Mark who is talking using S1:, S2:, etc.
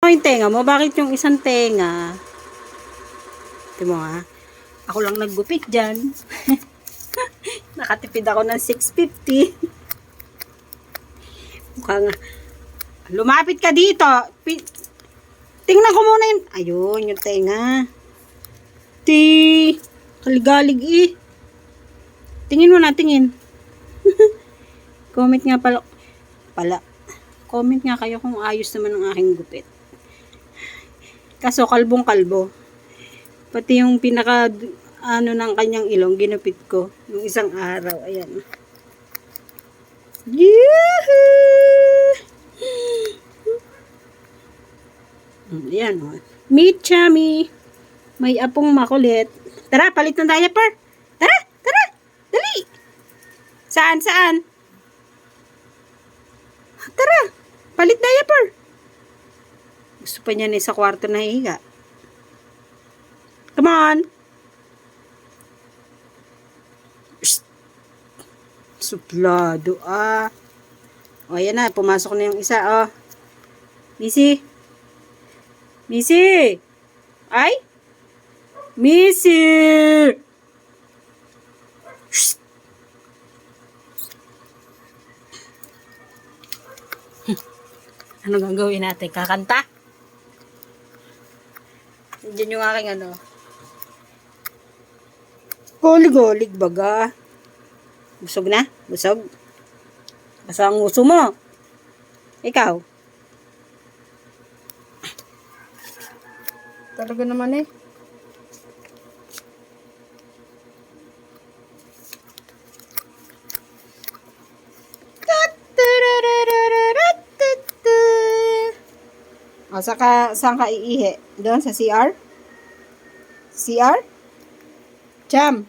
S1: Yung tenga mo, bakit yung isang tenga? Ito mo nga. Ako lang naggupit dyan. Nakatipid ako ng 650. Mukha nga. Lumapit ka dito. Tingnan ko muna yun. Ayun, yung tenga. Kaligalig eh. Tingin mo na, tingin. Comment nga pala. Comment nga kayo kung ayos naman ang aking gupit. Kaso kalbong-kalbo. Pati yung pinaka ng kanyang ilong ginupit ko nung isang araw. Ayan. Yahoo! Ayan o. Meet Chami. May apong makulit. Tara, palit ng diaper. Tara, tara. Dali. Saan? Tara, palit diaper. Gusto pa niya sa kwarto na higa. Come on. Suplado ah. O, ayan na. Pumasok na yung isa. O. Missy. Ay. Missy. Shh. Ano gagawin natin? Kakanta? Diyan yung aking Golig baga. Busog na? Busog? Basta ang uso mo. Ikaw? Talaga naman eh. O, saan ka iihi? Doon sa CR? CR? Jam.